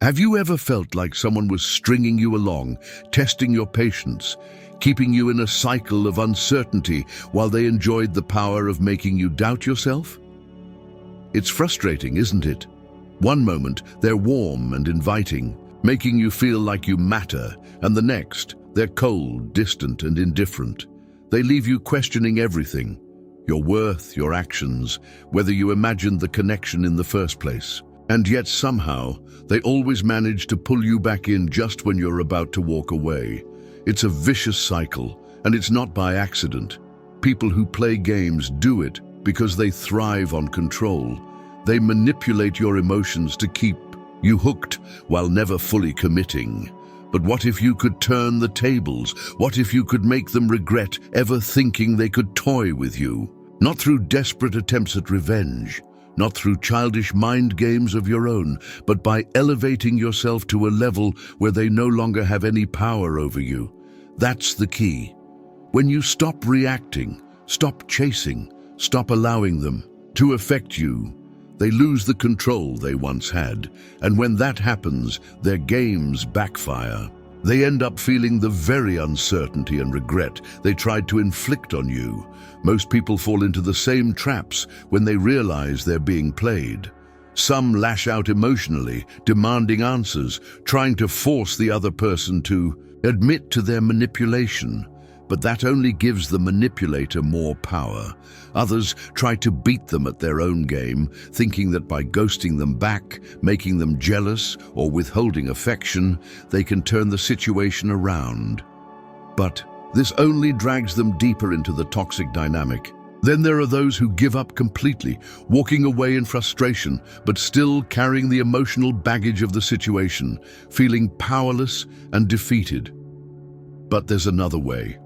Have you ever felt like someone was stringing you along, testing your patience, keeping you in a cycle of uncertainty while they enjoyed the power of making you doubt yourself? It's frustrating, isn't it? One moment, they're warm and inviting, making you feel like you matter, and the next, they're cold, distant, and indifferent. They leave you questioning everything, your worth, your actions, whether you imagined the connection in the first place. And yet somehow, they always manage to pull you back in just when you're about to walk away. It's a vicious cycle, and it's not by accident. People who play games do it because they thrive on control. They manipulate your emotions to keep you hooked while never fully committing. But what if you could turn the tables? What if you could make them regret ever thinking they could toy with you? Not through desperate attempts at revenge, not through childish mind games of your own, but by elevating yourself to a level where they no longer have any power over you. That's the key. When you stop reacting, stop chasing, stop allowing them to affect you, they lose the control they once had. And when that happens, their games backfire. They end up feeling the very uncertainty and regret they tried to inflict on you. Most people fall into the same traps when they realize they're being played. Some lash out emotionally, demanding answers, trying to force the other person to admit to their manipulation. But that only gives the manipulator more power. Others try to beat them at their own game, thinking that by ghosting them back, making them jealous, or withholding affection, they can turn the situation around. But this only drags them deeper into the toxic dynamic. Then there are those who give up completely, walking away in frustration, but still carrying the emotional baggage of the situation, feeling powerless and defeated. But there's another way.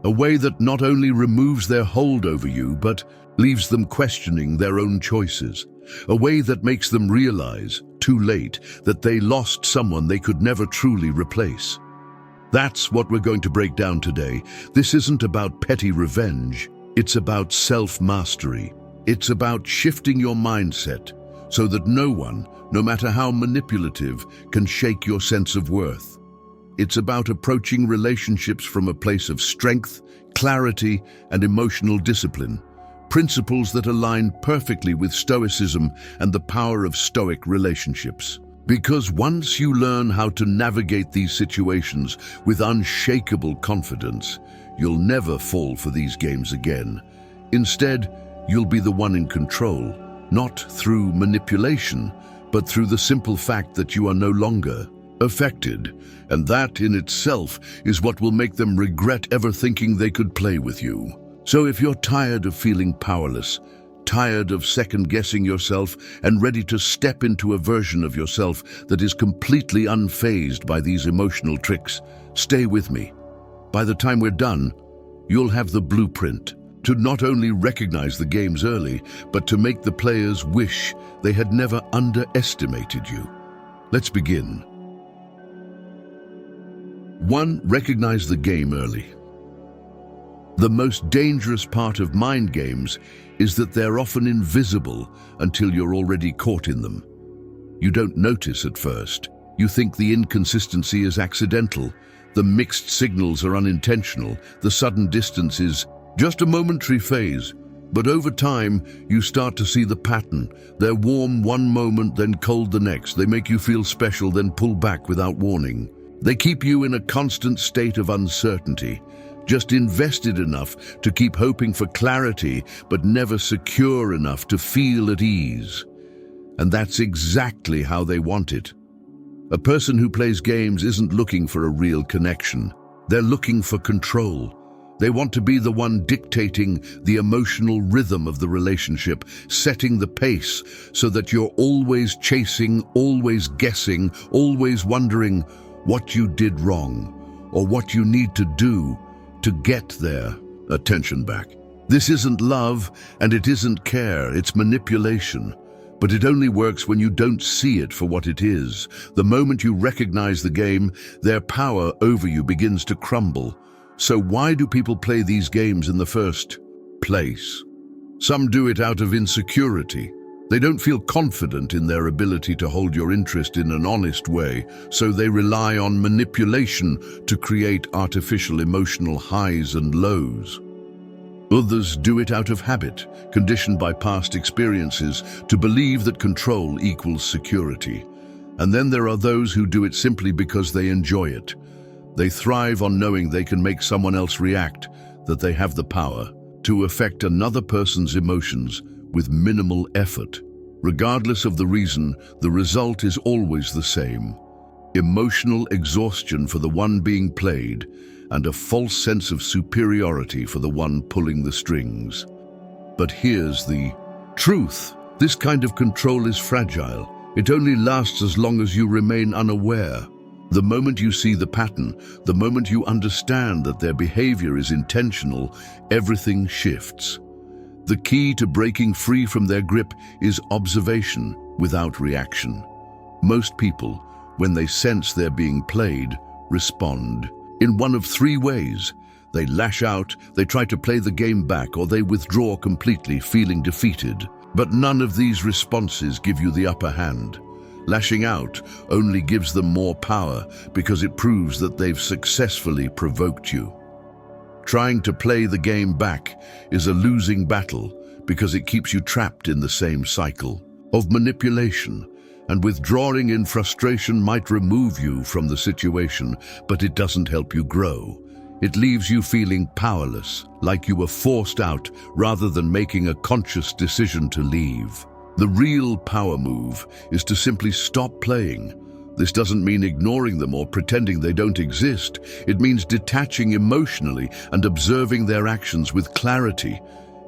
A way that not only removes their hold over you, but leaves them questioning their own choices. A way that makes them realize, too late, that they lost someone they could never truly replace. That's what we're going to break down today. This isn't about petty revenge. It's about self-mastery. It's about shifting your mindset so that no one, no matter how manipulative, can shake your sense of worth. It's about approaching relationships from a place of strength, clarity, and emotional discipline, principles that align perfectly with Stoicism and the power of Stoic relationships. Because once you learn how to navigate these situations with unshakable confidence, you'll never fall for these games again. Instead, you'll be the one in control, not through manipulation, but through the simple fact that you are no longer affected, and that in itself is what will make them regret ever thinking they could play with you. So if you're tired of feeling powerless, tired of second-guessing yourself, and ready to step into a version of yourself that is completely unfazed by these emotional tricks, stay with me. By the time we're done, you'll have the blueprint to not only recognize the games early, but to make the players wish they had never underestimated you. Let's begin. 1. Recognize the game early. The most dangerous part of mind games is that they're often invisible until you're already caught in them. You don't notice at first. You think the inconsistency is accidental, the mixed signals are unintentional, the sudden distance is just a momentary phase. But over time, you start to see the pattern. They're warm one moment, then cold the next. They make you feel special, then pull back without warning. They keep you in a constant state of uncertainty, just invested enough to keep hoping for clarity, but never secure enough to feel at ease. And that's exactly how they want it. A person who plays games isn't looking for a real connection. They're looking for control. They want to be the one dictating the emotional rhythm of the relationship, setting the pace so that you're always chasing, always guessing, always wondering what you did wrong or what you need to do to get their attention back. This isn't love and it isn't care, it's manipulation. But it only works when you don't see it for what it is. The moment you recognize the game, their power over you begins to crumble. So why do people play these games in the first place? Some do it out of insecurity. They don't feel confident in their ability to hold your interest in an honest way, so they rely on manipulation to create artificial emotional highs and lows. Others do it out of habit, conditioned by past experiences to believe that control equals security. And then there are those who do it simply because they enjoy it. They thrive on knowing they can make someone else react, that they have the power to affect another person's emotions with minimal effort. Regardless of the reason, the result is always the same: emotional exhaustion for the one being played and a false sense of superiority for the one pulling the strings. But here's the truth. This kind of control is fragile. It only lasts as long as you remain unaware. The moment you see the pattern, the moment you understand that their behavior is intentional, everything shifts. The key to breaking free from their grip is observation without reaction. Most people, when they sense they're being played, respond in one of three ways. They lash out, they try to play the game back, or they withdraw completely, feeling defeated. But none of these responses give you the upper hand. Lashing out only gives them more power because it proves that they've successfully provoked you. Trying to play the game back is a losing battle because it keeps you trapped in the same cycle of manipulation, and withdrawing in frustration might remove you from the situation, but it doesn't help you grow. It leaves you feeling powerless, like you were forced out rather than making a conscious decision to leave. The real power move is to simply stop playing. This doesn't mean ignoring them or pretending they don't exist. It means detaching emotionally and observing their actions with clarity.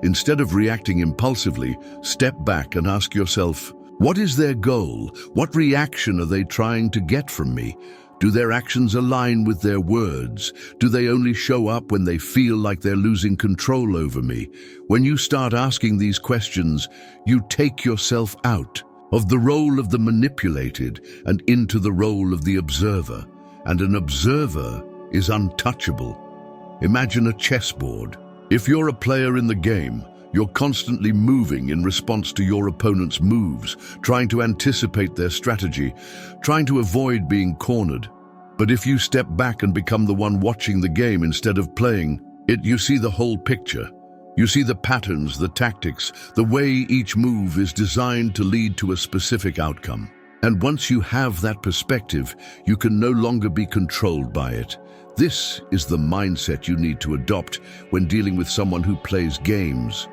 Instead of reacting impulsively, step back and ask yourself, what is their goal? What reaction are they trying to get from me? Do their actions align with their words? Do they only show up when they feel like they're losing control over me? When you start asking these questions, you take yourself out of the role of the manipulated and into the role of the observer. And an observer is untouchable. Imagine a chessboard. If you're a player in the game, you're constantly moving in response to your opponent's moves, trying to anticipate their strategy, trying to avoid being cornered. But if you step back and become the one watching the game instead of playing it, you see the whole picture. You see the patterns, the tactics, the way each move is designed to lead to a specific outcome. And once you have that perspective, you can no longer be controlled by it. This is the mindset you need to adopt when dealing with someone who plays games.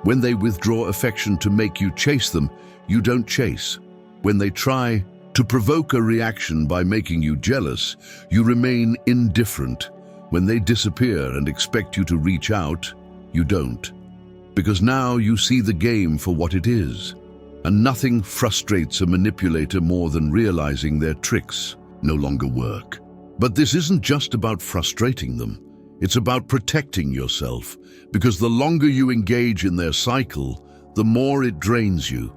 When they withdraw affection to make you chase them, you don't chase. When they try to provoke a reaction by making you jealous, you remain indifferent. When they disappear and expect you to reach out, you don't. Because now you see the game for what it is. And nothing frustrates a manipulator more than realizing their tricks no longer work. But this isn't just about frustrating them. It's about protecting yourself, because the longer you engage in their cycle, the more it drains you.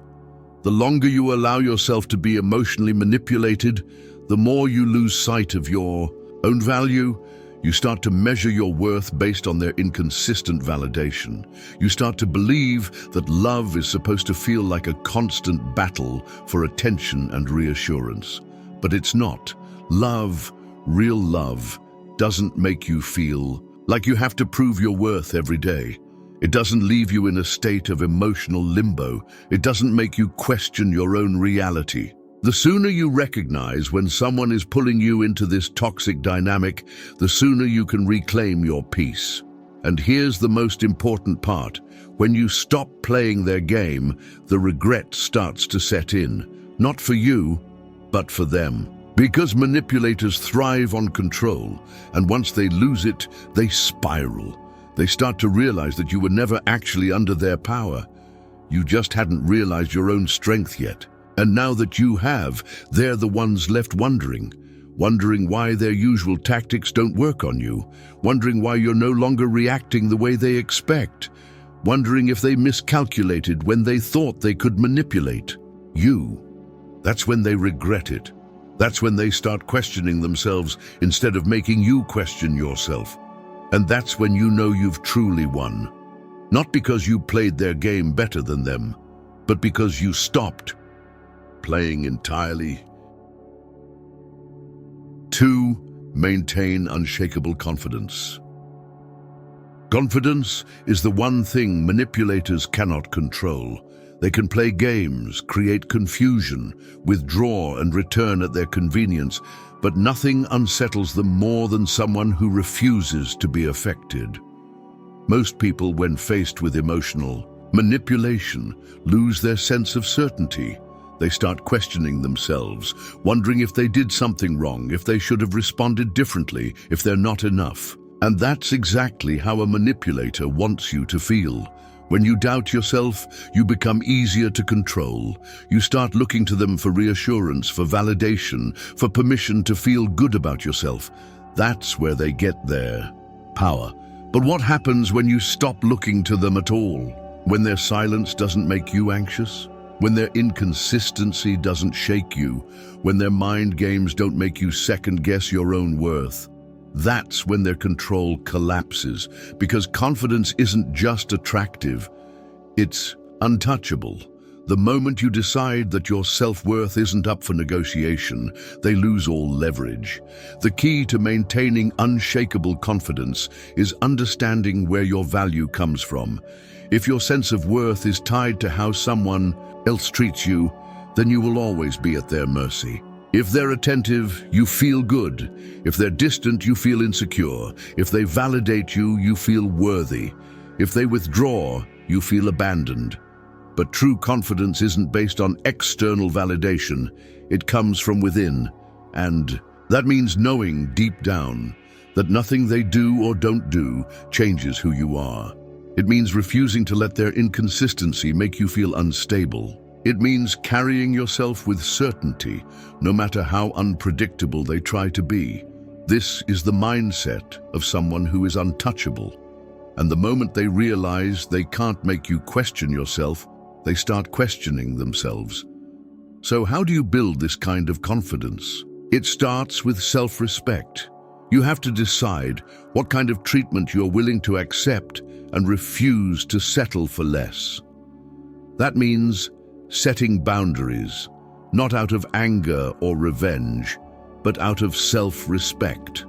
The longer you allow yourself to be emotionally manipulated, the more you lose sight of your own value. You start to measure your worth based on their inconsistent validation. You start to believe that love is supposed to feel like a constant battle for attention and reassurance. But it's not. Love, real love, doesn't make you feel like you have to prove your worth every day. It doesn't leave you in a state of emotional limbo. It doesn't make you question your own reality. The sooner you recognize when someone is pulling you into this toxic dynamic, the sooner you can reclaim your peace. And here's the most important part. When you stop playing their game, the regret starts to set in. Not for you, but for them. Because manipulators thrive on control, and once they lose it, they spiral. They start to realize that you were never actually under their power. You just hadn't realized your own strength yet. And now that you have, they're the ones left wondering why their usual tactics don't work on you, wondering why you're no longer reacting the way they expect, wondering if they miscalculated when they thought they could manipulate you. That's when they regret it. That's when they start questioning themselves instead of making you question yourself. And that's when you know you've truly won. Not because you played their game better than them, but because you stopped playing entirely. 2. Maintain unshakable confidence. Confidence is the one thing manipulators cannot control. They can play games, create confusion, withdraw and return at their convenience, but nothing unsettles them more than someone who refuses to be affected. Most people, when faced with emotional manipulation, lose their sense of certainty. They start questioning themselves, wondering if they did something wrong, if they should have responded differently, if they're not enough. And that's exactly how a manipulator wants you to feel. When you doubt yourself, you become easier to control. You start looking to them for reassurance, for validation, for permission to feel good about yourself. That's where they get their power. But what happens when you stop looking to them at all? When their silence doesn't make you anxious? When their inconsistency doesn't shake you? When their mind games don't make you second-guess your own worth? That's when their control collapses, because confidence isn't just attractive, it's untouchable. The moment you decide that your self-worth isn't up for negotiation, they lose all leverage. The key to maintaining unshakable confidence is understanding where your value comes from. If your sense of worth is tied to how someone else treats you, then you will always be at their mercy. If they're attentive, you feel good. If they're distant, you feel insecure. If they validate you, you feel worthy. If they withdraw, you feel abandoned. But true confidence isn't based on external validation. It comes from within. And that means knowing deep down that nothing they do or don't do changes who you are. It means refusing to let their inconsistency make you feel unstable. It means carrying yourself with certainty, no matter how unpredictable they try to be. This is the mindset of someone who is untouchable. And the moment they realize they can't make you question yourself, they start questioning themselves. So how do you build this kind of confidence? It starts with self-respect. You have to decide what kind of treatment you're willing to accept and refuse to settle for less. That means setting boundaries, not out of anger or revenge, but out of self-respect.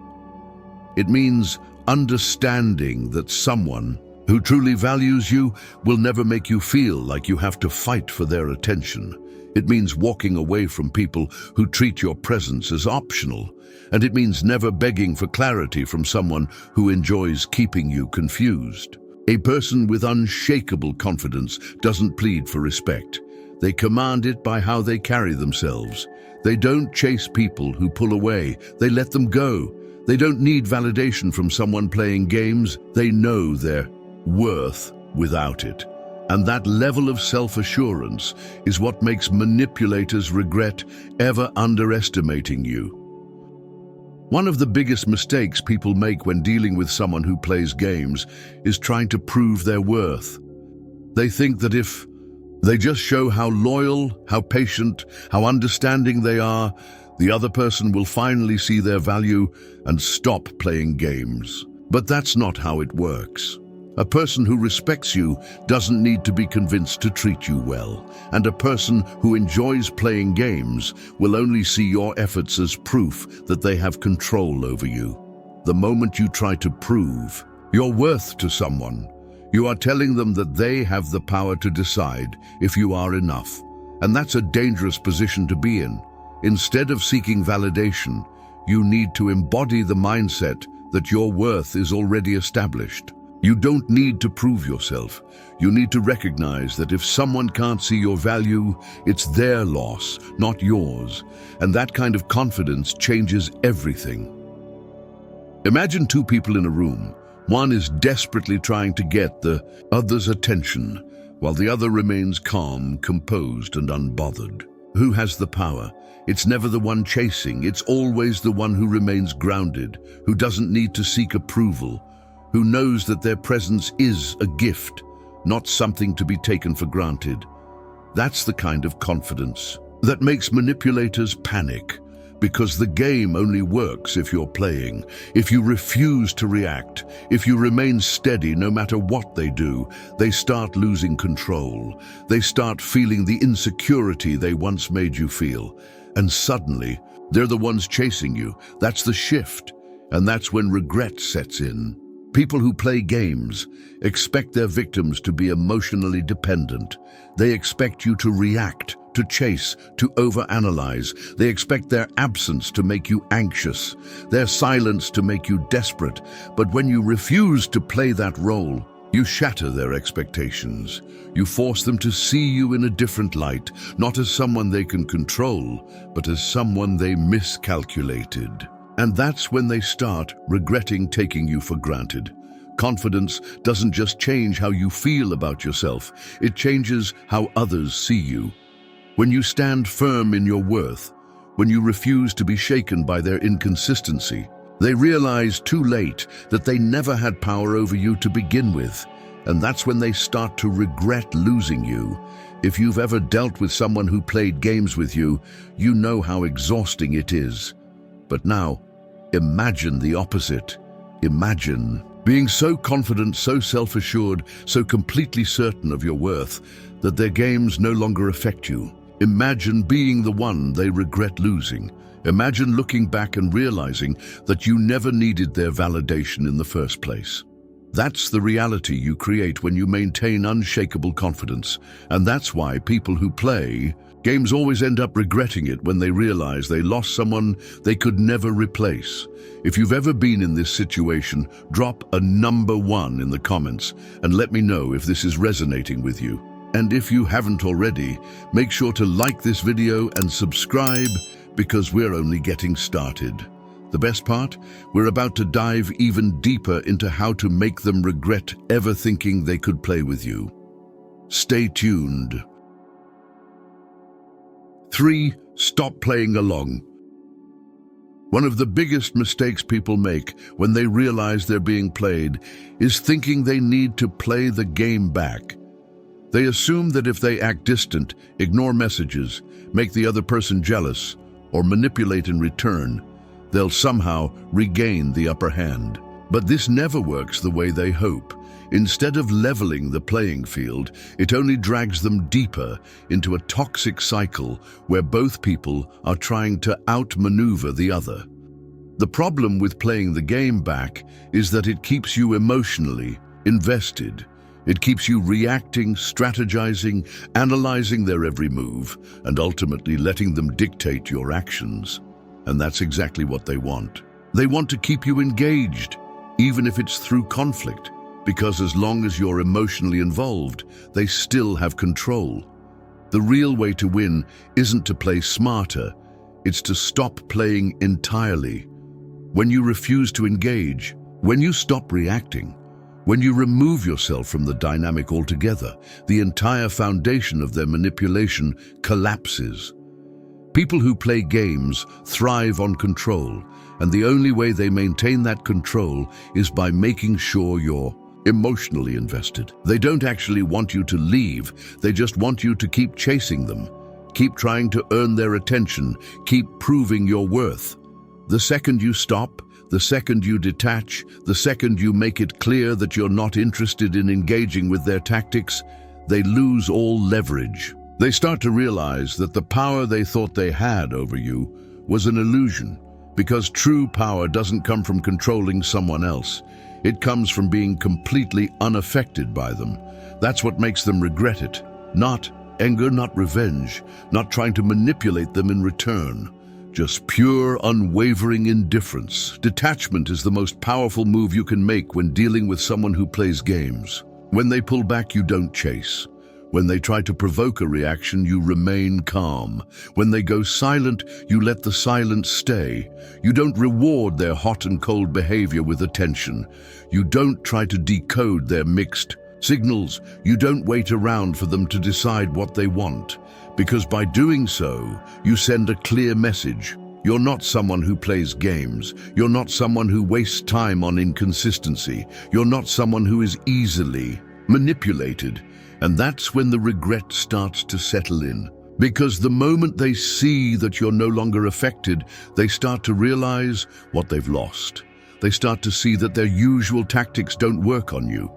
It means understanding that someone who truly values you will never make you feel like you have to fight for their attention. It means walking away from people who treat your presence as optional, and it means never begging for clarity from someone who enjoys keeping you confused. A person with unshakable confidence doesn't plead for respect. They command it by how they carry themselves. They don't chase people who pull away. They let them go. They don't need validation from someone playing games. They know their worth without it. And that level of self-assurance is what makes manipulators regret ever underestimating you. One of the biggest mistakes people make when dealing with someone who plays games is trying to prove their worth. They think that if they just show how loyal, how patient, how understanding they are, the other person will finally see their value and stop playing games. But that's not how it works. A person who respects you doesn't need to be convinced to treat you well, and a person who enjoys playing games will only see your efforts as proof that they have control over you. The moment you try to prove your worth to someone, you are telling them that they have the power to decide if you are enough, and that's a dangerous position to be in. Instead of seeking validation, you need to embody the mindset that your worth is already established. You don't need to prove yourself. You need to recognize that if someone can't see your value, it's their loss, not yours. And that kind of confidence changes everything. Imagine two people in a room. One is desperately trying to get the other's attention, while the other remains calm, composed, and unbothered. Who has the power? It's never the one chasing. It's always the one who remains grounded, who doesn't need to seek approval, who knows that their presence is a gift, not something to be taken for granted. That's the kind of confidence that makes manipulators panic, Because the game only works if you're playing. If you refuse to react, if you remain steady no matter what they do, they start losing control. They start feeling the insecurity they once made you feel. And suddenly, they're the ones chasing you. That's the shift. And that's when regret sets in. People who play games expect their victims to be emotionally dependent. They expect you to react, to chase, to overanalyze. They expect their absence to make you anxious, their silence to make you desperate. But when you refuse to play that role, you shatter their expectations. You force them to see you in a different light, not as someone they can control, but as someone they miscalculated. And that's when they start regretting taking you for granted. Confidence doesn't just change how you feel about yourself, it changes how others see you. When you stand firm in your worth, when you refuse to be shaken by their inconsistency, they realize too late that they never had power over you to begin with. And that's when they start to regret losing you. If you've ever dealt with someone who played games with you, you know how exhausting it is. But now, imagine the opposite. Imagine being so confident, so self-assured, so completely certain of your worth that their games no longer affect you. Imagine being the one they regret losing. Imagine looking back and realizing that you never needed their validation in the first place. That's the reality you create when you maintain unshakable confidence. And that's why people who play games always end up regretting it when they realize they lost someone they could never replace. If you've ever been in this situation, drop a number 1 in the comments and let me know if this is resonating with you. And if you haven't already, make sure to like this video and subscribe because we're only getting started. The best part? We're about to dive even deeper into how to make them regret ever thinking they could play with you. Stay tuned. 3. Stop playing along. One of the biggest mistakes people make when they realize they're being played is thinking they need to play the game back. They assume that if they act distant, ignore messages, make the other person jealous, or manipulate in return, they'll somehow regain the upper hand. But this never works the way they hope. Instead of leveling the playing field, it only drags them deeper into a toxic cycle where both people are trying to outmaneuver the other. The problem with playing the game back is that it keeps you emotionally invested. It keeps you reacting, strategizing, analyzing their every move, and ultimately letting them dictate your actions. And that's exactly what they want. They want to keep you engaged, even if it's through conflict. Because as long as you're emotionally involved, they still have control. The real way to win isn't to play smarter, it's to stop playing entirely. When you refuse to engage, when you stop reacting, when you remove yourself from the dynamic altogether, the entire foundation of their manipulation collapses. People who play games thrive on control, and the only way they maintain that control is by making sure you're emotionally invested. They don't actually want you to leave, they just want you to keep chasing them, keep trying to earn their attention, keep proving your worth. The second you stop, the second you detach, the second you make it clear that you're not interested in engaging with their tactics, they lose all leverage. They start to realize that the power they thought they had over you was an illusion, because true power doesn't come from controlling someone else. It comes from being completely unaffected by them. That's what makes them regret it. Not anger, not revenge, not trying to manipulate them in return. Just pure, unwavering indifference. Detachment is the most powerful move you can make when dealing with someone who plays games. When they pull back, you don't chase. When they try to provoke a reaction, you remain calm. When they go silent, you let the silence stay. You don't reward their hot and cold behavior with attention. You don't try to decode their mixed signals. You don't wait around for them to decide what they want. Because by doing so, you send a clear message. You're not someone who plays games. You're not someone who wastes time on inconsistency. You're not someone who is easily manipulated. And that's when the regret starts to settle in. Because the moment they see that you're no longer affected, they start to realize what they've lost. They start to see that their usual tactics don't work on you.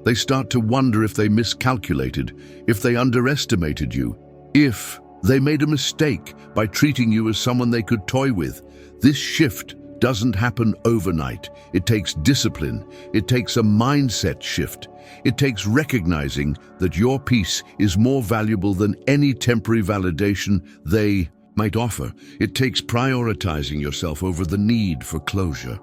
They start to wonder if they miscalculated, if they underestimated you, if they made a mistake by treating you as someone they could toy with. This shift doesn't happen overnight. It takes discipline. It takes a mindset shift. It takes recognizing that your peace is more valuable than any temporary validation they might offer. It takes prioritizing yourself over the need for closure,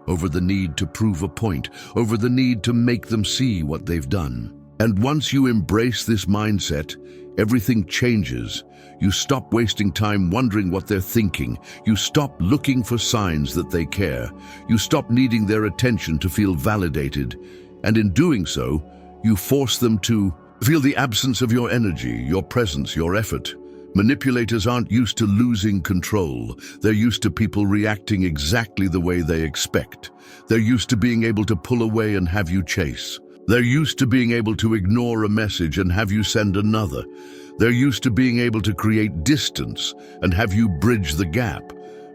over the need to prove a point, over the need to make them see what they've done. And once you embrace this mindset, everything changes. You stop wasting time wondering what they're thinking. You stop looking for signs that they care. You stop needing their attention to feel validated. And in doing so, you force them to feel the absence of your energy, your presence, your effort. Manipulators aren't used to losing control. They're used to people reacting exactly the way they expect. They're used to being able to pull away and have you chase. They're used to being able to ignore a message and have you send another. They're used to being able to create distance and have you bridge the gap.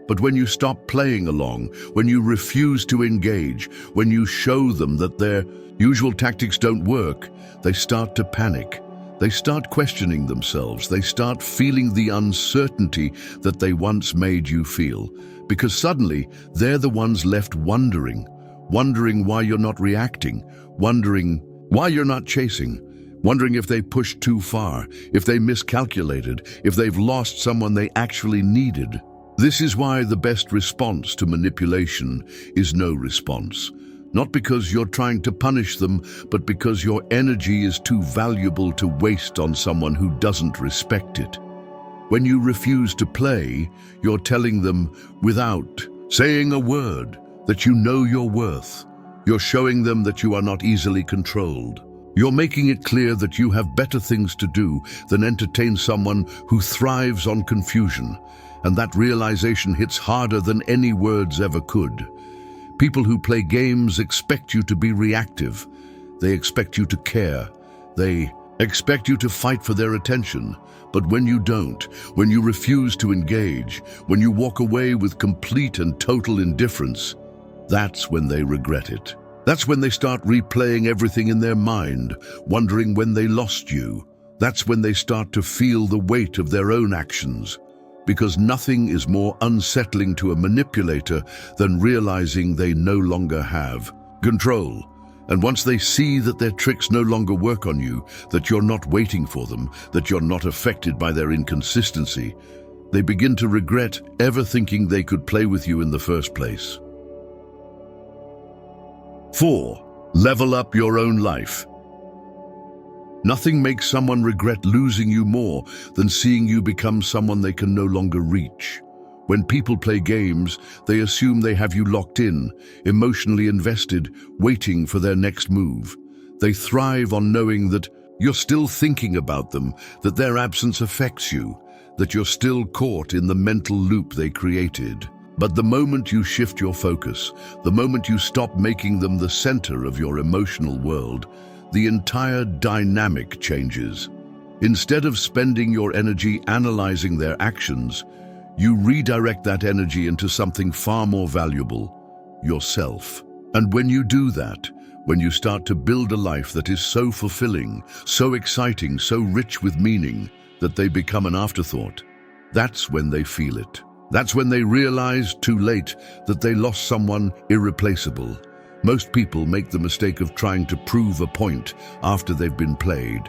But when you stop playing along, when you refuse to engage, when you show them that their usual tactics don't work, they start to panic. They start questioning themselves. They start feeling the uncertainty that they once made you feel. Because suddenly, they're the ones left wondering why you're not reacting, wondering why you're not chasing, wondering if they pushed too far, if they miscalculated, if they've lost someone they actually needed. This is why the best response to manipulation is no response. Not because you're trying to punish them, but because your energy is too valuable to waste on someone who doesn't respect it. When you refuse to play, you're telling them, without saying a word, that you know your worth. You're showing them that you are not easily controlled. You're making it clear that you have better things to do than entertain someone who thrives on confusion. And that realization hits harder than any words ever could. People who play games expect you to be reactive. They expect you to care. They expect you to fight for their attention. But when you don't, when you refuse to engage, when you walk away with complete and total indifference, that's when they regret it. That's when they start replaying everything in their mind, wondering when they lost you. That's when they start to feel the weight of their own actions. Because nothing is more unsettling to a manipulator than realizing they no longer have control. And once they see that their tricks no longer work on you, that you're not waiting for them, that you're not affected by their inconsistency, they begin to regret ever thinking they could play with you in the first place. 4. Level up your own life. Nothing makes someone regret losing you more than seeing you become someone they can no longer reach. When people play games, they assume they have you locked in, emotionally invested, waiting for their next move. They thrive on knowing that you're still thinking about them, that their absence affects you, that you're still caught in the mental loop they created. But the moment you shift your focus, the moment you stop making them the center of your emotional world, the entire dynamic changes. Instead of spending your energy analyzing their actions, you redirect that energy into something far more valuable, yourself. And when you do that, when you start to build a life that is so fulfilling, so exciting, so rich with meaning, that they become an afterthought, that's when they feel it. That's when they realize, too late, that they lost someone irreplaceable. Most people make the mistake of trying to prove a point after they've been played.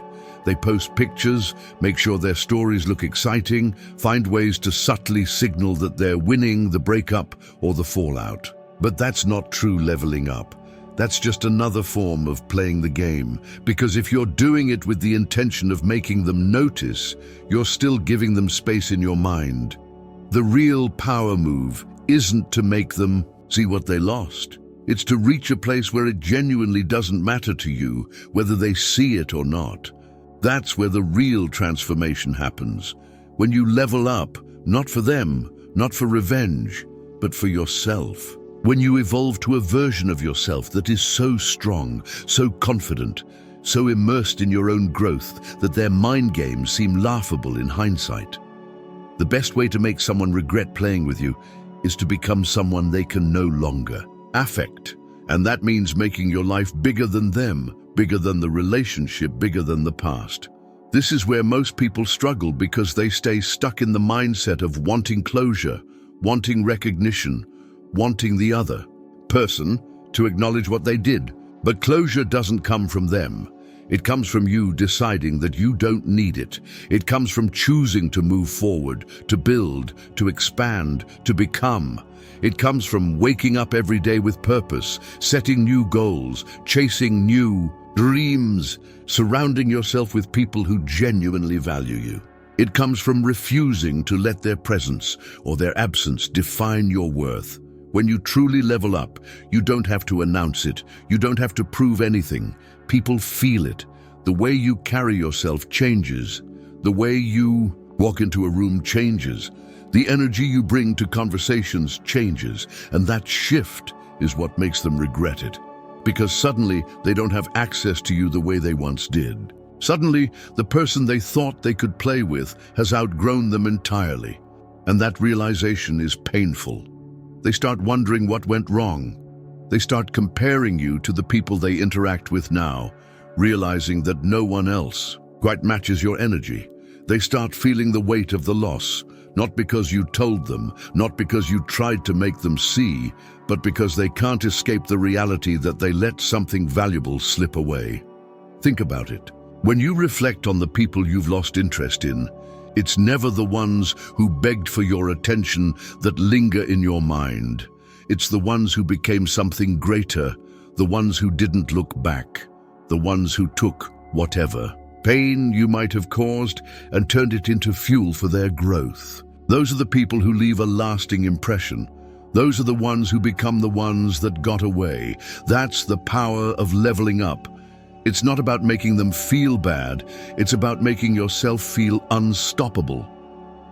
They post pictures, make sure their stories look exciting, find ways to subtly signal that they're winning the breakup or the fallout. But that's not true leveling up. That's just another form of playing the game. Because if you're doing it with the intention of making them notice, you're still giving them space in your mind. The real power move isn't to make them see what they lost. It's to reach a place where it genuinely doesn't matter to you whether they see it or not. That's where the real transformation happens. When you level up, not for them, not for revenge, but for yourself. When you evolve to a version of yourself that is so strong, so confident, so immersed in your own growth that their mind games seem laughable in hindsight. The best way to make someone regret playing with you is to become someone they can no longer affect. And that means making your life bigger than them, bigger than the relationship, bigger than the past. This is where most people struggle because they stay stuck in the mindset of wanting closure, wanting recognition, wanting the other person to acknowledge what they did. But closure doesn't come from them. It comes from you deciding that you don't need it. It comes from choosing to move forward, to build, to expand, to become. It comes from waking up every day with purpose, setting new goals, chasing new dreams, surrounding yourself with people who genuinely value you. It comes from refusing to let their presence or their absence define your worth. When you truly level up, you don't have to announce it. You don't have to prove anything. People feel it. The way you carry yourself changes. The way you walk into a room changes. The energy you bring to conversations changes. And that shift is what makes them regret it. Because suddenly they don't have access to you the way they once did. Suddenly, the person they thought they could play with has outgrown them entirely. And that realization is painful. They start wondering what went wrong. They start comparing you to the people they interact with now, realizing that no one else quite matches your energy. They start feeling the weight of the loss, not because you told them, not because you tried to make them see, but because they can't escape the reality that they let something valuable slip away. Think about it. When you reflect on the people you've lost interest in, it's never the ones who begged for your attention that linger in your mind. It's the ones who became something greater, the ones who didn't look back, the ones who took whatever pain you might have caused and turned it into fuel for their growth. Those are the people who leave a lasting impression. Those are the ones who become the ones that got away. That's the power of leveling up. It's not about making them feel bad. It's about making yourself feel unstoppable.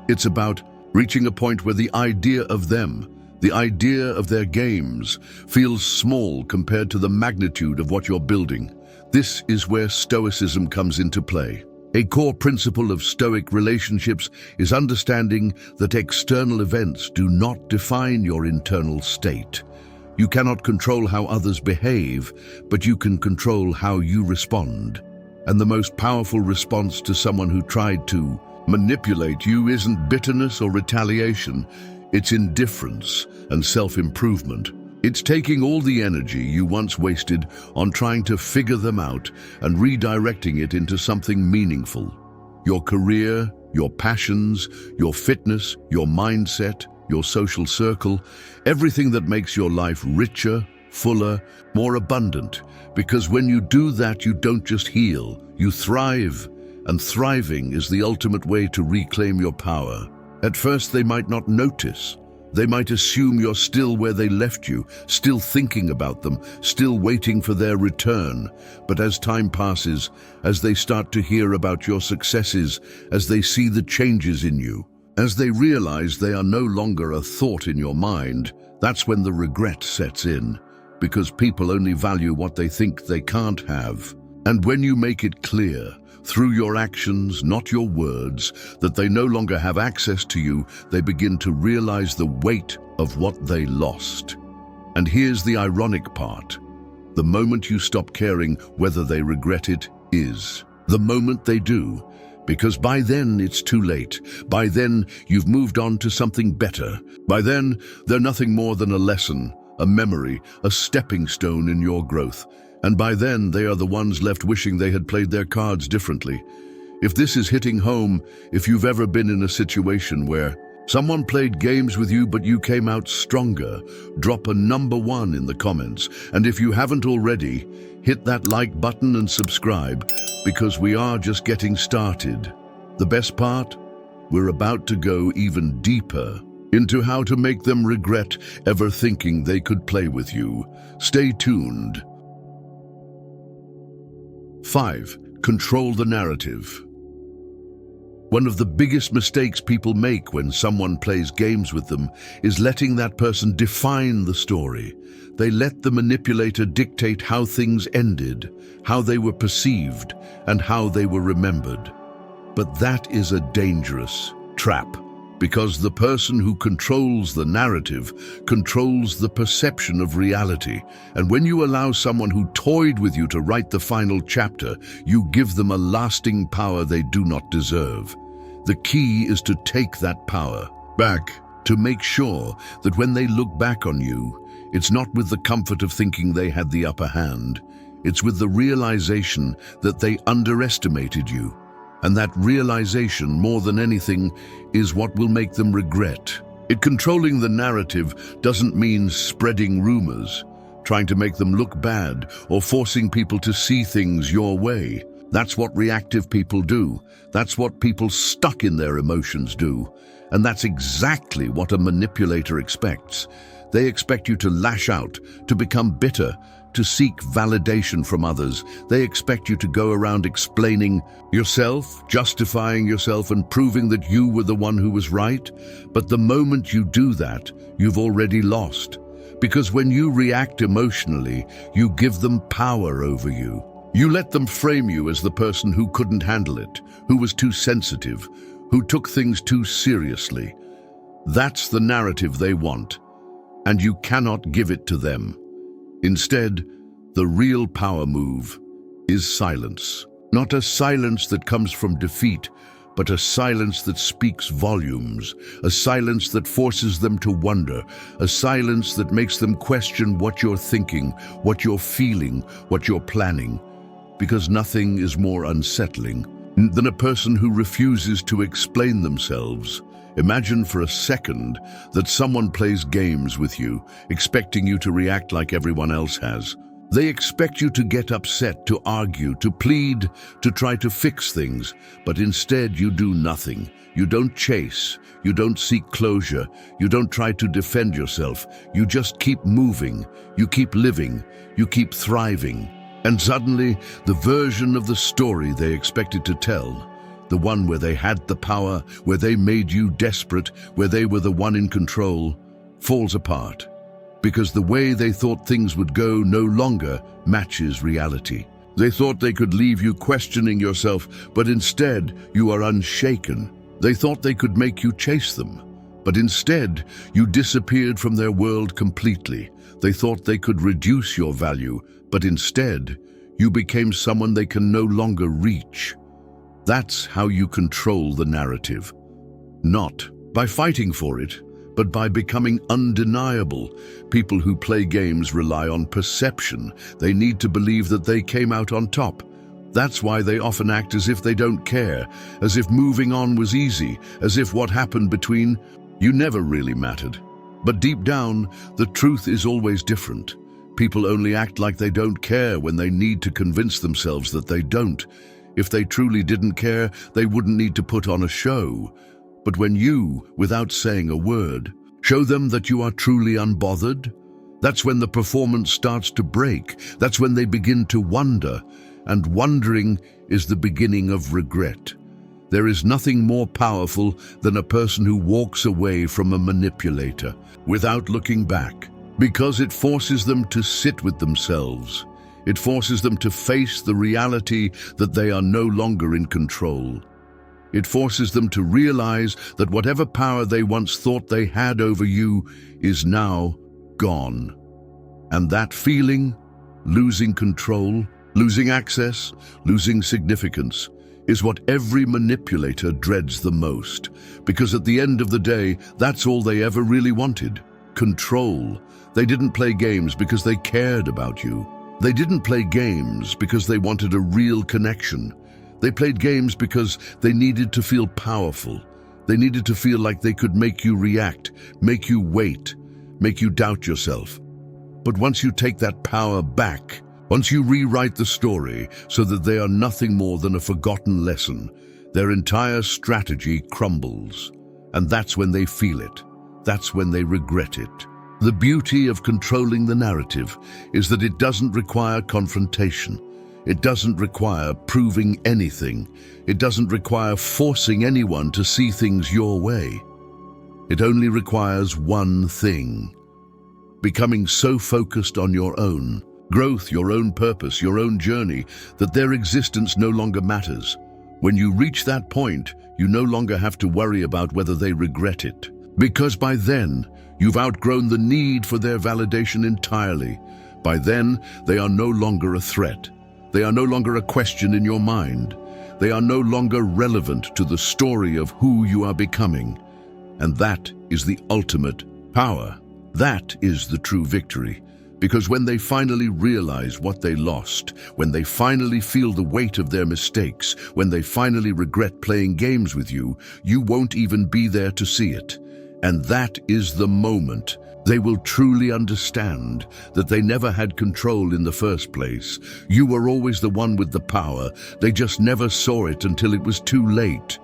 It's about reaching a point where the idea of them, the idea of their games, feels small compared to the magnitude of what you're building. This is where Stoicism comes into play. A core principle of Stoic relationships is understanding that external events do not define your internal state. You cannot control how others behave, but you can control how you respond. And the most powerful response to someone who tried to manipulate you isn't bitterness or retaliation. It's indifference and self-improvement. It's taking all the energy you once wasted on trying to figure them out and redirecting it into something meaningful. Your career, your passions, your fitness, your mindset, your social circle, everything that makes your life richer, fuller, more abundant. Because when you do that, you don't just heal, you thrive. And thriving is the ultimate way to reclaim your power. At first, they might not notice. They might assume you're still where they left you, still thinking about them, still waiting for their return. But as time passes, as they start to hear about your successes, as they see the changes in you, as they realize they are no longer a thought in your mind, that's when the regret sets in, because people only value what they think they can't have. And when you make it clear, through your actions, not your words, that they no longer have access to you, they begin to realize the weight of what they lost. And here's the ironic part. The moment you stop caring whether they regret it is the moment they do. Because by then it's too late. By then you've moved on to something better. By then they're nothing more than a lesson, a memory, a stepping stone in your growth. And by then they are the ones left wishing they had played their cards differently. If this is hitting home, if you've ever been in a situation where someone played games with you but you came out stronger, drop a number 1 in the comments. And if you haven't already, hit that like button and subscribe, because we are just getting started. The best part? We're about to go even deeper into how to make them regret ever thinking they could play with you. Stay tuned. 5. Control the narrative. One of the biggest mistakes people make when someone plays games with them is letting that person define the story. They let the manipulator dictate how things ended, how they were perceived, and how they were remembered. But that is a dangerous trap, because the person who controls the narrative controls the perception of reality. And when you allow someone who toyed with you to write the final chapter, you give them a lasting power they do not deserve. The key is to take that power back, to make sure that when they look back on you, it's not with the comfort of thinking they had the upper hand. It's with the realization that they underestimated you. And that realization, more than anything, is what will make them regret. Controlling the narrative doesn't mean spreading rumors, trying to make them look bad, or forcing people to see things your way. That's what reactive people do. That's what people stuck in their emotions do. And that's exactly what a manipulator expects. They expect you to lash out, to become bitter, to seek validation from others. They expect you to go around explaining yourself, justifying yourself, and proving that you were the one who was right. But the moment you do that, you've already lost. Because when you react emotionally, you give them power over you. You let them frame you as the person who couldn't handle it, who was too sensitive, who took things too seriously. That's the narrative they want, and you cannot give it to them. Instead, the real power move is silence. Not a silence that comes from defeat, but a silence that speaks volumes, a silence that forces them to wonder, a silence that makes them question what you're thinking, what you're feeling, what you're planning. Because nothing is more unsettling than a person who refuses to explain themselves. Imagine for a second that someone plays games with you, expecting you to react like everyone else has. They expect you to get upset, to argue, to plead, to try to fix things, but instead you do nothing. You don't chase, you don't seek closure, you don't try to defend yourself. You just keep moving, you keep living, you keep thriving. And suddenly, the version of the story they expected to tell, the one where they had the power, where they made you desperate, where they were the one in control, falls apart. Because the way they thought things would go no longer matches reality. They thought they could leave you questioning yourself, but instead you are unshaken. They thought they could make you chase them, but instead you disappeared from their world completely. They thought they could reduce your value, but instead you became someone they can no longer reach. That's how you control the narrative. Not by fighting for it, but by becoming undeniable. People who play games rely on perception. They need to believe that they came out on top. That's why they often act as if they don't care, as if moving on was easy, as if what happened between you never really mattered. But deep down, the truth is always different. People only act like they don't care when they need to convince themselves that they don't. If they truly didn't care, they wouldn't need to put on a show. But when you, without saying a word, show them that you are truly unbothered, that's when the performance starts to break. That's when they begin to wonder, and wondering is the beginning of regret. There is nothing more powerful than a person who walks away from a manipulator without looking back, because it forces them to sit with themselves. It forces them to face the reality that they are no longer in control. It forces them to realize that whatever power they once thought they had over you is now gone. And that feeling, losing control, losing access, losing significance, is what every manipulator dreads the most. Because at the end of the day, that's all they ever really wanted: control. They didn't play games because they cared about you. They didn't play games because they wanted a real connection. They played games because they needed to feel powerful. They needed to feel like they could make you react, make you wait, make you doubt yourself. But once you take that power back, once you rewrite the story so that they are nothing more than a forgotten lesson, their entire strategy crumbles. And that's when they feel it. That's when they regret it. The beauty of controlling the narrative is that it doesn't require confrontation. It doesn't require proving anything. It doesn't require forcing anyone to see things your way. It only requires one thing: becoming so focused on your own growth, your own purpose, your own journey, that their existence no longer matters. When you reach that point, you no longer have to worry about whether they regret it, because by then, you've outgrown the need for their validation entirely. By then, they are no longer a threat. They are no longer a question in your mind. They are no longer relevant to the story of who you are becoming. And that is the ultimate power. That is the true victory. Because when they finally realize what they lost, when they finally feel the weight of their mistakes, when they finally regret playing games with you, you won't even be there to see it. And that is the moment they will truly understand that they never had control in the first place. You were always the one with the power. They just never saw it until it was too late.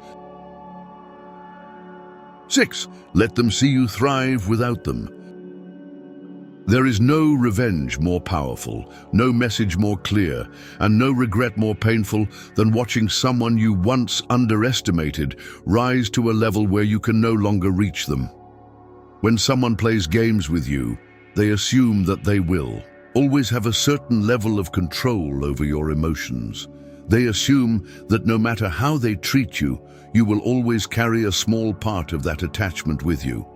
6. Let them see you thrive without them. There is no revenge more powerful, no message more clear, and no regret more painful than watching someone you once underestimated rise to a level where you can no longer reach them. When someone plays games with you, they assume that they will always have a certain level of control over your emotions. They assume that no matter how they treat you, you will always carry a small part of that attachment with you.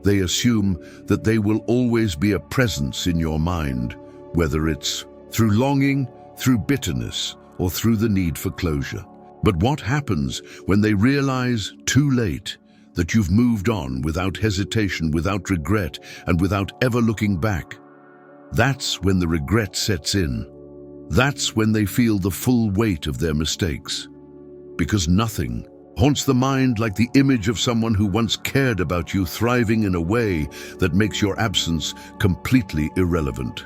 They assume that they will always be a presence in your mind, whether it's through longing, through bitterness, or through the need for closure. But what happens when they realize too late that you've moved on without hesitation, without regret, and without ever looking back? That's when the regret sets in. That's when they feel the full weight of their mistakes. Because nothing haunts the mind like the image of someone who once cared about you thriving in a way that makes your absence completely irrelevant.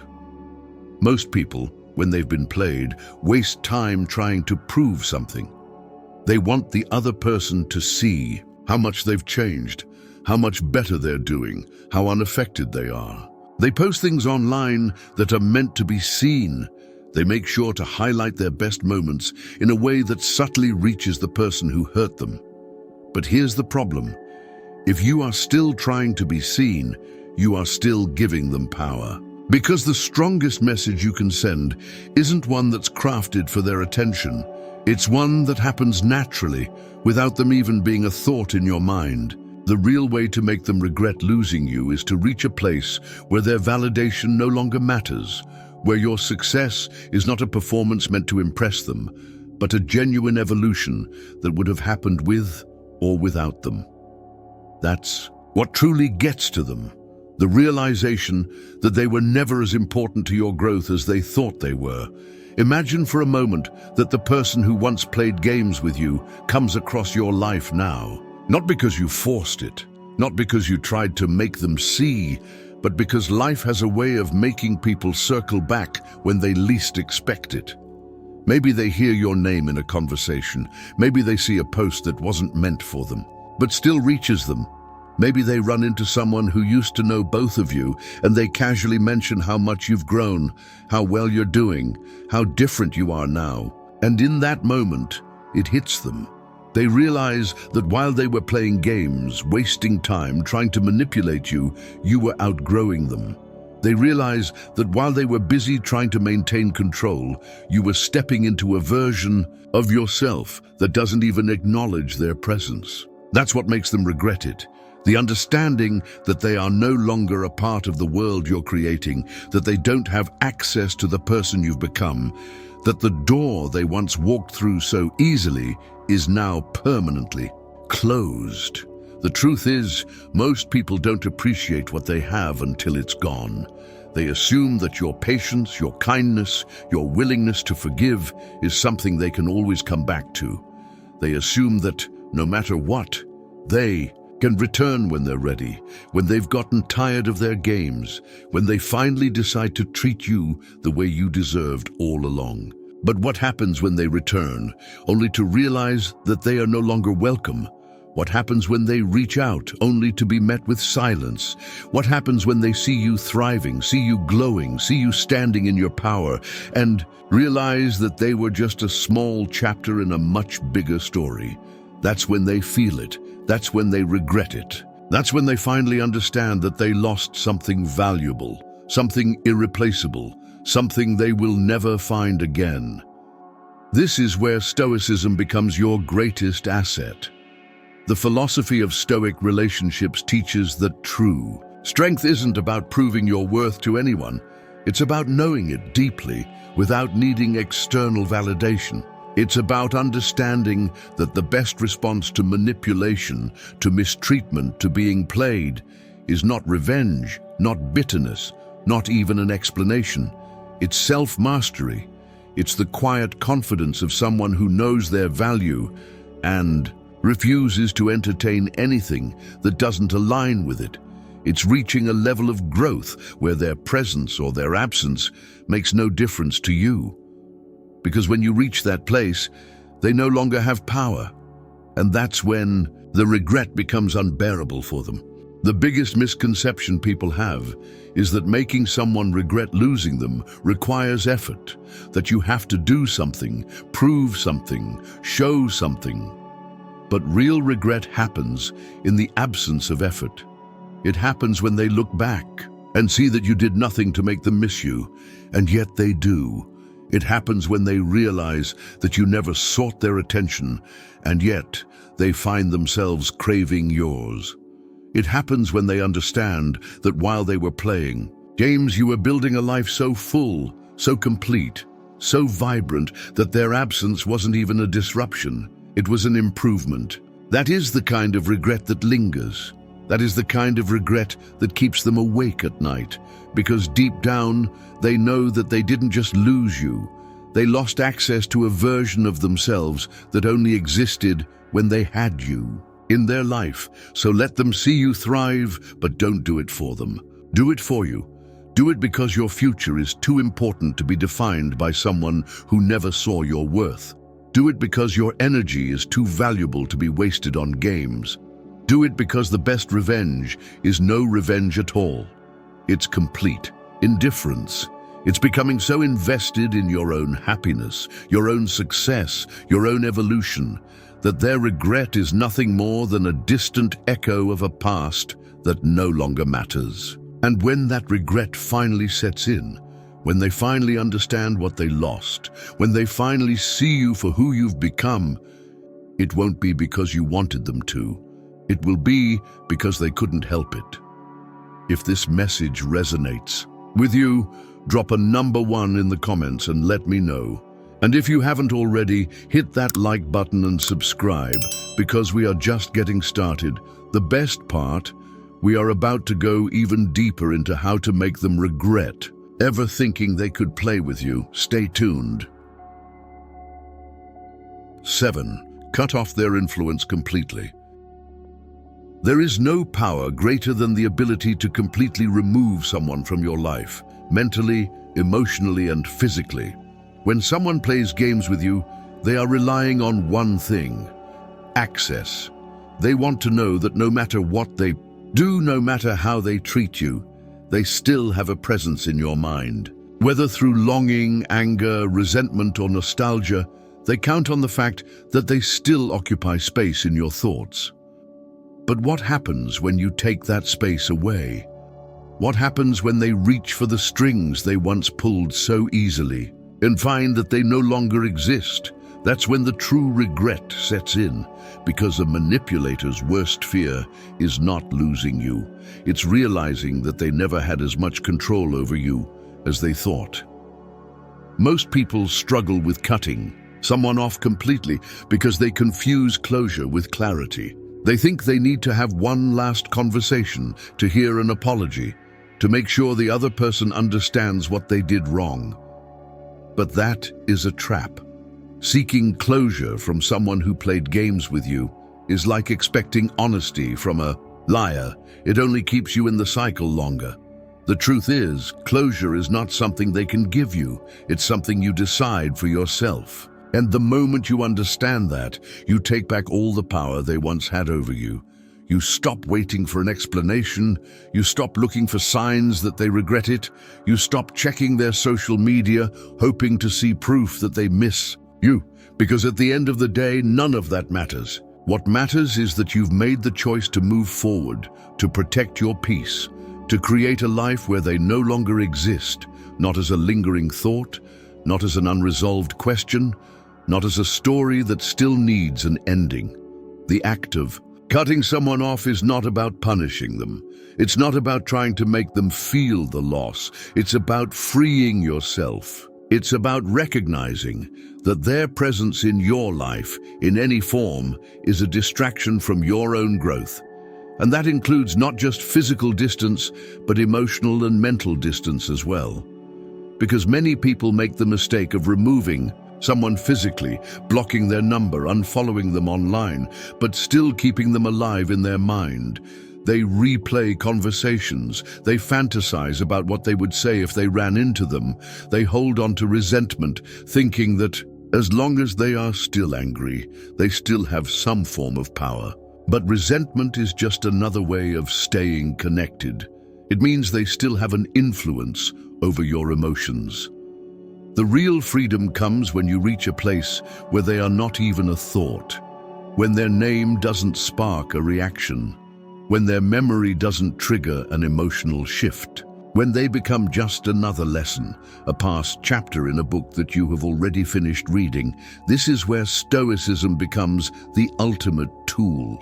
Most people, when they've been played, waste time trying to prove something. They want the other person to see how much they've changed, how much better they're doing, how unaffected they are. They post things online that are meant to be seen. They make sure to highlight their best moments in a way that subtly reaches the person who hurt them. But here's the problem. If you are still trying to be seen, you are still giving them power. Because the strongest message you can send isn't one that's crafted for their attention. It's one that happens naturally, without them even being a thought in your mind. The real way to make them regret losing you is to reach a place where their validation no longer matters, where your success is not a performance meant to impress them, but a genuine evolution that would have happened with or without them. That's what truly gets to them, the realization that they were never as important to your growth as they thought they were. Imagine for a moment that the person who once played games with you comes across your life now. Not because you forced it, not because you tried to make them see, but because life has a way of making people circle back when they least expect it. Maybe they hear your name in a conversation. Maybe they see a post that wasn't meant for them, but still reaches them. Maybe they run into someone who used to know both of you, and they casually mention how much you've grown, how well you're doing, how different you are now. And in that moment, it hits them. They realize that while they were playing games, wasting time, trying to manipulate you, you were outgrowing them. They realize that while they were busy trying to maintain control, you were stepping into a version of yourself that doesn't even acknowledge their presence. That's what makes them regret it. The understanding that they are no longer a part of the world you're creating, that they don't have access to the person you've become, that the door they once walked through so easily is now permanently closed. The truth is, most people don't appreciate what they have until it's gone. They assume that your patience, your kindness, your willingness to forgive is something they can always come back to. They assume that, no matter what, they can return when they're ready, when they've gotten tired of their games, when they finally decide to treat you the way you deserved all along. But what happens when they return, only to realize that they are no longer welcome? What happens when they reach out only to be met with silence? What happens when they see you thriving, see you glowing, see you standing in your power, and realize that they were just a small chapter in a much bigger story? That's when they feel it. That's when they regret it. That's when they finally understand that they lost something valuable, something irreplaceable, something they will never find again. This is where Stoicism becomes your greatest asset. The philosophy of Stoic relationships teaches that true strength isn't about proving your worth to anyone. It's about knowing it deeply without needing external validation. It's about understanding that the best response to manipulation, to mistreatment, to being played, is not revenge, not bitterness, not even an explanation. It's self-mastery. It's the quiet confidence of someone who knows their value and refuses to entertain anything that doesn't align with it. It's reaching a level of growth where their presence or their absence makes no difference to you. Because when you reach that place, they no longer have power. And that's when the regret becomes unbearable for them. The biggest misconception people have is that making someone regret losing them requires effort, that you have to do something, prove something, show something. But real regret happens in the absence of effort. It happens when they look back and see that you did nothing to make them miss you, and yet they do. It happens when they realize that you never sought their attention, and yet they find themselves craving yours. It happens when they understand that while they were playing games, you were building a life so full, so complete, so vibrant that their absence wasn't even a disruption. It was an improvement. That is the kind of regret that lingers. That is the kind of regret that keeps them awake at night, because deep down, they know that they didn't just lose you. They lost access to a version of themselves that only existed when they had you in their life. So let them see you thrive, but don't do it for them. Do it for you. Do it because your future is too important to be defined by someone who never saw your worth. Do it because your energy is too valuable to be wasted on games. Do it because the best revenge is no revenge at all. It's complete indifference. It's becoming so invested in your own happiness, your own success, your own evolution, that their regret is nothing more than a distant echo of a past that no longer matters. And when that regret finally sets in, when they finally understand what they lost, when they finally see you for who you've become, it won't be because you wanted them to. It will be because they couldn't help it. If this message resonates with you, drop a number 1 in the comments and let me know. And if you haven't already, hit that like button and subscribe, because we are just getting started. The best part, we are about to go even deeper into how to make them regret ever thinking they could play with you. Stay tuned. 7. Cut off their influence completely. There is no power greater than the ability to completely remove someone from your life, mentally, emotionally, and physically. When someone plays games with you, they are relying on one thing: access. They want to know that no matter what they do, no matter how they treat you, they still have a presence in your mind. Whether through longing, anger, resentment, or nostalgia, they count on the fact that they still occupy space in your thoughts. But what happens when you take that space away? What happens when they reach for the strings they once pulled so easily and find that they no longer exist? That's when the true regret sets in, because a manipulator's worst fear is not losing you. It's realizing that they never had as much control over you as they thought. Most people struggle with cutting someone off completely because they confuse closure with clarity. They think they need to have one last conversation, to hear an apology, to make sure the other person understands what they did wrong. But that is a trap. Seeking closure from someone who played games with you is like expecting honesty from a liar. It only keeps you in the cycle longer. The truth is, closure is not something they can give you. It's something you decide for yourself. And the moment you understand that, you take back all the power they once had over you. You stop waiting for an explanation. You stop looking for signs that they regret it. You stop checking their social media, hoping to see proof that they miss you. Because at the end of the day, none of that matters. What matters is that you've made the choice to move forward, to protect your peace, to create a life where they no longer exist, not as a lingering thought, not as an unresolved question, not as a story that still needs an ending. The act of cutting someone off is not about punishing them. It's not about trying to make them feel the loss. It's about freeing yourself. It's about recognizing that their presence in your life, in any form, is a distraction from your own growth. And that includes not just physical distance, but emotional and mental distance as well. Because many people make the mistake of removing someone physically, blocking their number, unfollowing them online, but still keeping them alive in their mind. They replay conversations. They fantasize about what they would say if they ran into them. They hold on to resentment, thinking that as long as they are still angry, they still have some form of power. But resentment is just another way of staying connected. It means they still have an influence over your emotions. The real freedom comes when you reach a place where they are not even a thought, when their name doesn't spark a reaction, when their memory doesn't trigger an emotional shift, when they become just another lesson, a past chapter in a book that you have already finished reading. This is where Stoicism becomes the ultimate tool.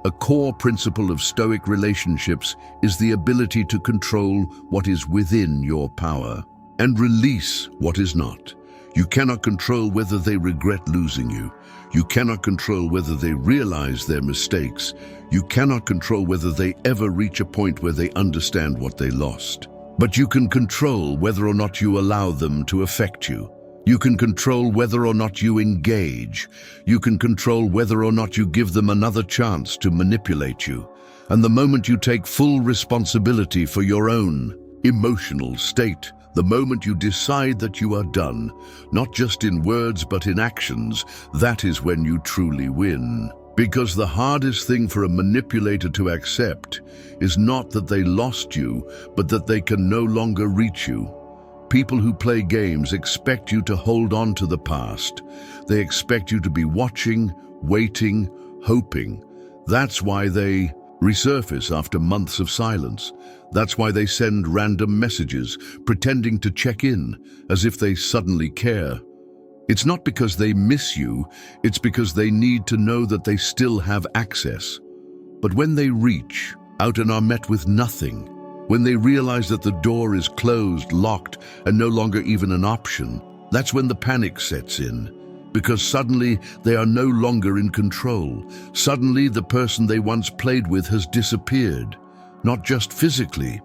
A core principle of Stoic relationships is the ability to control what is within your power and release what is not. You cannot control whether they regret losing you. You cannot control whether they realize their mistakes. You cannot control whether they ever reach a point where they understand what they lost. But you can control whether or not you allow them to affect you. You can control whether or not you engage. You can control whether or not you give them another chance to manipulate you. And the moment you take full responsibility for your own emotional state, the moment you decide that you are done, not just in words but in actions, that is when you truly win. Because the hardest thing for a manipulator to accept is not that they lost you, but that they can no longer reach you. People who play games expect you to hold on to the past. They expect you to be watching, waiting, hoping. That's why they resurface after months of silence. That's why they send random messages, pretending to check in, as if they suddenly care. It's not because they miss you, it's because they need to know that they still have access. But when they reach out and are met with nothing, when they realize that the door is closed, locked, and no longer even an option, that's when the panic sets in. Because suddenly they are no longer in control. Suddenly the person they once played with has disappeared. Not just physically,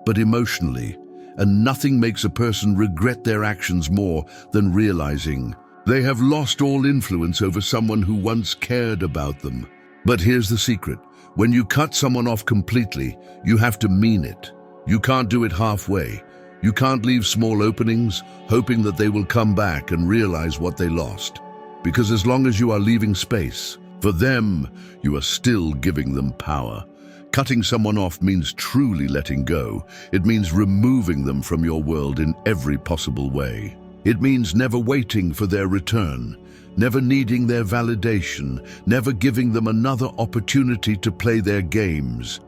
but emotionally. And nothing makes a person regret their actions more than realizing they have lost all influence over someone who once cared about them. But here's the secret. When you cut someone off completely, you have to mean it. You can't do it halfway. You can't leave small openings, hoping that they will come back and realize what they lost. Because as long as you are leaving space for them, you are still giving them power. Cutting someone off means truly letting go. It means removing them from your world in every possible way. It means never waiting for their return, never needing their validation, never giving them another opportunity to play their games.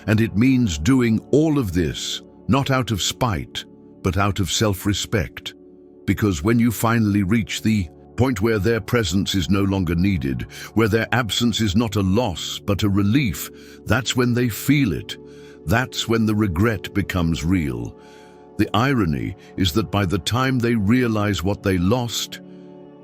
And it means doing all of this, not out of spite, but out of self-respect. Because when you finally reach the point where their presence is no longer needed, where their absence is not a loss but a relief, that's when they feel it. That's when the regret becomes real. The irony is that by the time they realize what they lost,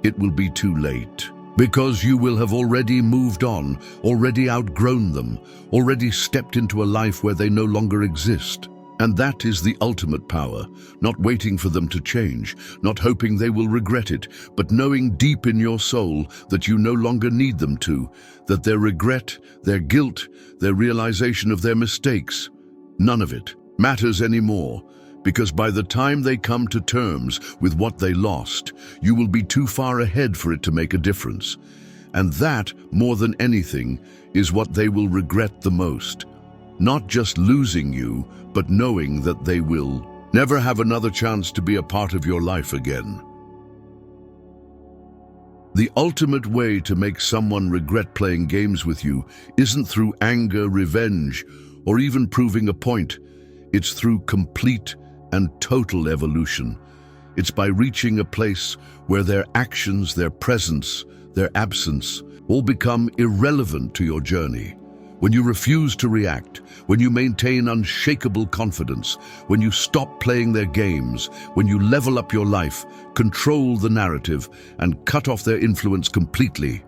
it will be too late. Because you will have already moved on, already outgrown them, already stepped into a life where they no longer exist. And that is the ultimate power, not waiting for them to change, not hoping they will regret it, but knowing deep in your soul that you no longer need them to, that their regret, their guilt, their realization of their mistakes, none of it matters anymore, because by the time they come to terms with what they lost, you will be too far ahead for it to make a difference. And that, more than anything, is what they will regret the most. Not just losing you, but knowing that they will never have another chance to be a part of your life again. The ultimate way to make someone regret playing games with you isn't through anger, revenge, or even proving a point. It's through complete and total evolution. It's by reaching a place where their actions, their presence, their absence all become irrelevant to your journey. When you refuse to react, when you maintain unshakable confidence, when you stop playing their games, when you level up your life, control the narrative, and cut off their influence completely,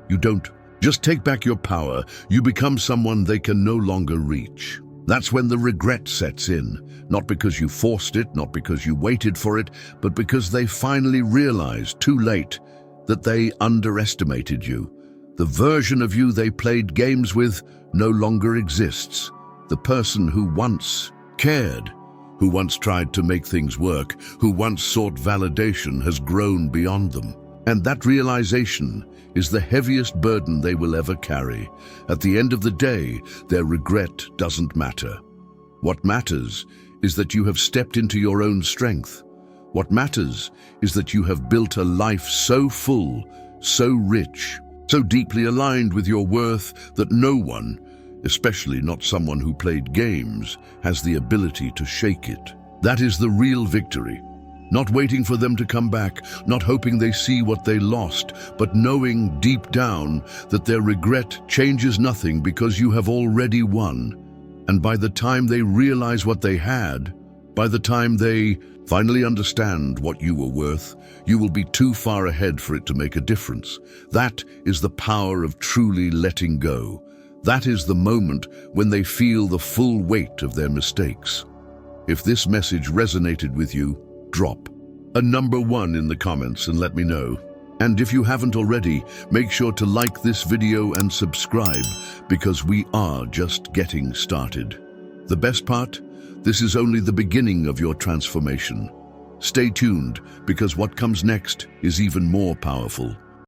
you don't just take back your power, you become someone they can no longer reach. That's when the regret sets in, not because you forced it, not because you waited for it, but because they finally realized, too late, that they underestimated you. The version of you they played games with no longer exists. The person who once cared, who once tried to make things work, who once sought validation has grown beyond them. And that realization is the heaviest burden they will ever carry. At the end of the day, their regret doesn't matter. What matters is that you have stepped into your own strength. What matters is that you have built a life so full, so rich, so deeply aligned with your worth that no one, especially not someone who played games, has the ability to shake it. That is the real victory. Not waiting for them to come back, not hoping they see what they lost, but knowing deep down that their regret changes nothing because you have already won. And by the time they realize what they had, by the time they finally understand what you were worth, you will be too far ahead for it to make a difference. That is the power of truly letting go. That is the moment when they feel the full weight of their mistakes. If this message resonated with you, drop a number 1 in the comments and let me know. And if you haven't already, make sure to like this video and subscribe, because we are just getting started. The best part? This is only the beginning of your transformation. Stay tuned, because what comes next is even more powerful.